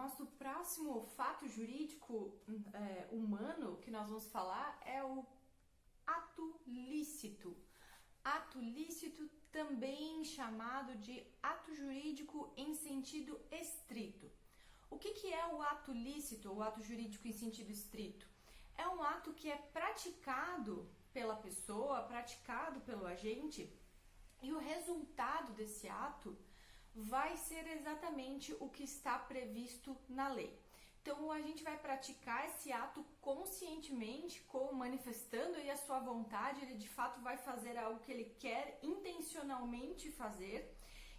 nosso próximo fato jurídico humano que nós vamos falar é o ato lícito. Ato lícito, também chamado de ato jurídico em sentido estrito. O que é o ato lícito ou ato jurídico em sentido estrito? É um ato que é praticado pela pessoa, praticado pelo agente, e o resultado desse ato vai ser exatamente o que está previsto na lei. Então, a gente vai praticar esse ato conscientemente, manifestando aí a sua vontade, ele de fato vai fazer algo que ele quer intencionalmente fazer,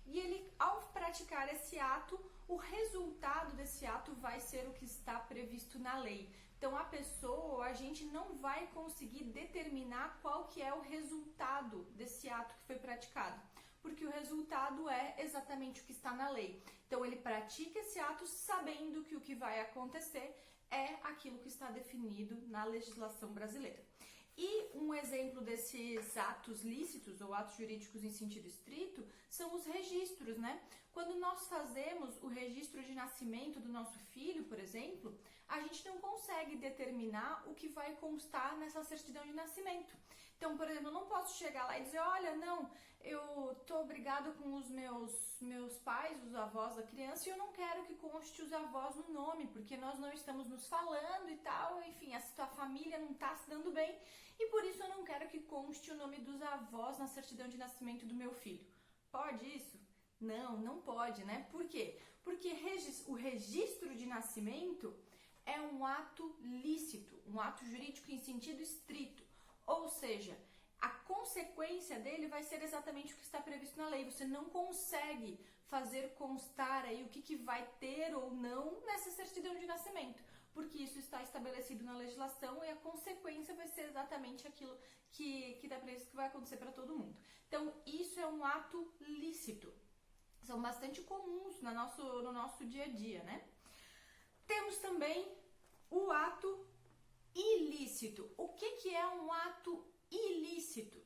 e ele, ao praticar esse ato, o resultado desse ato vai ser o que está previsto na lei. Então, a pessoa, a gente não vai conseguir determinar qual que é o resultado desse ato que foi praticado, porque o resultado é exatamente o que está na lei. Então, ele pratica esse ato sabendo que o que vai acontecer é aquilo que está definido na legislação brasileira. E um exemplo desses atos lícitos ou atos jurídicos em sentido estrito são os registros, né? Quando nós fazemos o registro de nascimento do nosso filho, por exemplo, a gente não consegue determinar o que vai constar nessa certidão de nascimento. Então, por exemplo, eu não posso chegar lá e dizer, olha, não, eu tô obrigado com os meus pais, os avós da criança, e eu não quero que conste os avós no nome, porque nós não estamos nos falando e tal, enfim, a família não está se dando bem, e por isso eu não quero que conste o nome dos avós na certidão de nascimento do meu filho. Pode isso? Não, não pode, né? Por quê? Porque o registro de nascimento é um ato lícito, um ato jurídico em sentido estrito. Ou seja, a consequência dele vai ser exatamente o que está previsto na lei. Você não consegue fazer constar aí o que vai ter ou não nessa certidão de nascimento, porque isso está estabelecido na legislação e a consequência vai ser exatamente aquilo que está previsto que vai acontecer para todo mundo. Então, isso é um ato lícito. São bastante comuns no nosso dia a dia, né? Temos também o ato ilícito. O que é um ato ilícito?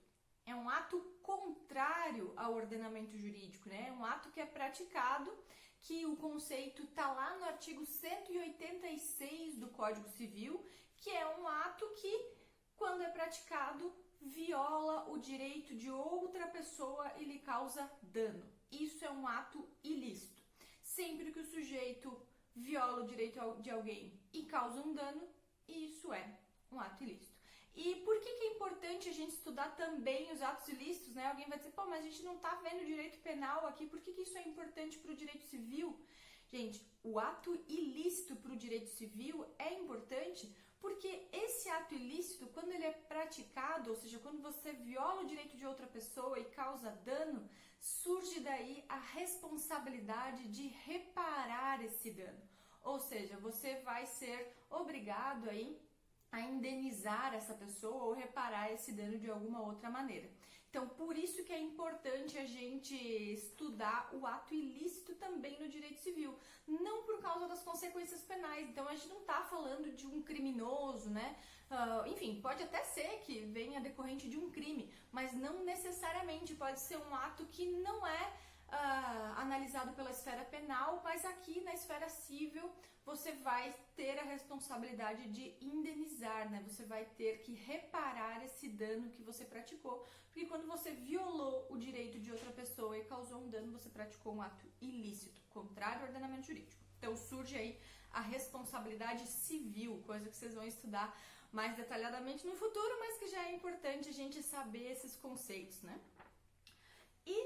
É um ato contrário ao ordenamento jurídico, né? É um ato que é praticado, que o conceito está lá no artigo 186 do Código Civil, que é um ato que, quando é praticado, viola o direito de outra pessoa e lhe causa dano. Isso é um ato ilícito. Sempre que o sujeito viola o direito de alguém e causa um dano, isso é um ato ilícito. E por que é importante a gente estudar também os atos ilícitos, né? Alguém vai dizer, pô, mas a gente não tá vendo direito penal aqui, por que isso é importante para o direito civil? Gente, o ato ilícito para o direito civil é importante porque esse ato ilícito, quando ele é praticado, ou seja, quando você viola o direito de outra pessoa e causa dano, surge daí a responsabilidade de reparar esse dano. Ou seja, você vai ser obrigado aí a indenizar essa pessoa ou reparar esse dano de alguma outra maneira. Então, por isso que é importante a gente estudar o ato ilícito também no direito civil, não por causa das consequências penais. Então, a gente não está falando de um criminoso, né? Enfim, pode até ser que venha decorrente de um crime, mas não necessariamente. Pode ser um ato que não é analisado pela esfera penal, mas aqui na esfera civil você vai ter a responsabilidade de indenizar, né? Você vai ter que reparar esse dano que você praticou, porque quando você violou o direito de outra pessoa e causou um dano, você praticou um ato ilícito, contrário ao ordenamento jurídico. Então surge aí a responsabilidade civil, coisa que vocês vão estudar mais detalhadamente no futuro, mas que já é importante a gente saber esses conceitos, né? E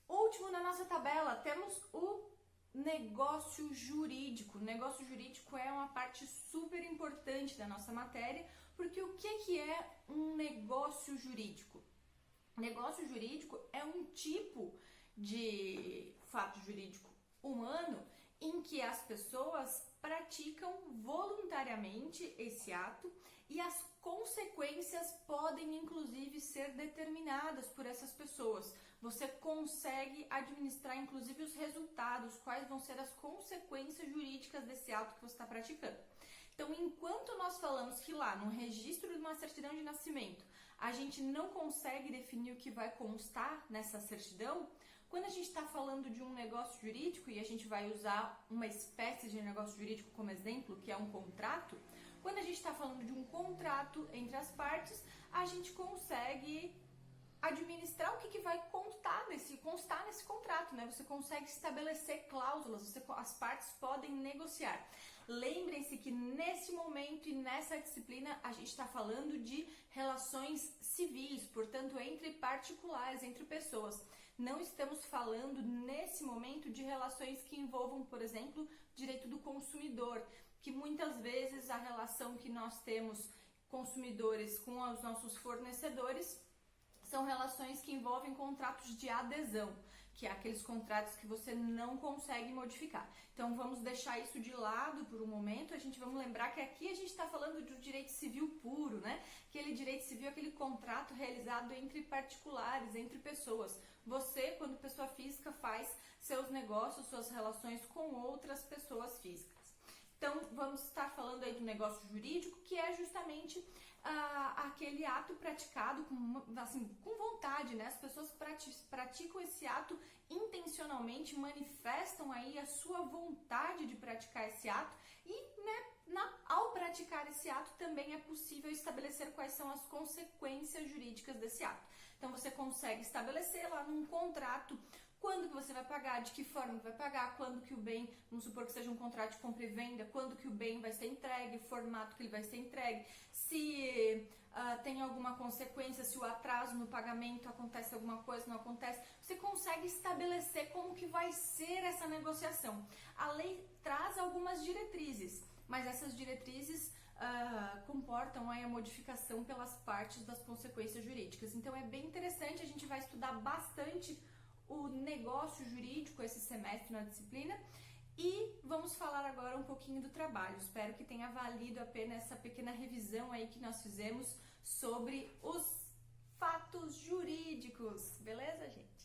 último na nossa tabela, temos o negócio jurídico. O negócio jurídico é uma parte super importante da nossa matéria, porque o que é um negócio jurídico? Negócio jurídico é um tipo de fato jurídico humano em que as pessoas praticam voluntariamente esse ato e as consequências podem inclusive ser determinadas por essas pessoas. Você consegue administrar inclusive os resultados, quais vão ser as consequências jurídicas desse ato que você está praticando. Então, enquanto nós falamos que lá no registro de uma certidão de nascimento a gente não consegue definir o que vai constar nessa certidão, Quando a gente está falando de um negócio jurídico, e a gente vai usar uma espécie de negócio jurídico como exemplo, que é um contrato, quando a gente está falando de um contrato entre as partes, a gente consegue administrar o que vai constar nesse contrato, né? Você consegue estabelecer cláusulas, as partes podem negociar. Lembrem-se que nesse momento e nessa disciplina a gente está falando de relações civis, portanto entre particulares, entre pessoas. Não estamos falando nesse momento de relações que envolvam, por exemplo, direito do consumidor, que muitas vezes a relação que nós temos consumidores com os nossos fornecedores são relações que envolvem contratos de adesão, que é aqueles contratos que você não consegue modificar. Então vamos deixar isso de lado por um momento, vamos lembrar que aqui a gente está falando de um direito civil puro, né? Aquele direito civil, aquele contrato realizado entre particulares, entre pessoas. Você, quando pessoa física, faz seus negócios, suas relações com outras pessoas físicas. Então, vamos estar falando aí do negócio jurídico, que é justamente aquele ato praticado com vontade, né? As pessoas praticam esse ato intencionalmente, manifestam aí a sua vontade de praticar esse ato e, né, ao praticar esse ato também é possível estabelecer quais são as consequências jurídicas desse ato. Então, você consegue estabelecer lá num contrato quando que você vai pagar, de que forma que vai pagar, quando que o bem, vamos supor que seja um contrato de compra e venda, quando que o bem vai ser entregue, formato que ele vai ser entregue, se tem alguma consequência, se o atraso no pagamento acontece alguma coisa, não acontece, você consegue estabelecer como que vai ser essa negociação. A lei traz algumas diretrizes, mas essas diretrizes comportam aí a modificação pelas partes das consequências jurídicas. Então é bem interessante, a gente vai estudar bastante o negócio jurídico esse semestre na disciplina e vamos falar agora um pouquinho do trabalho. Espero que tenha valido a pena essa pequena revisão aí que nós fizemos sobre os fatos jurídicos. Beleza, gente?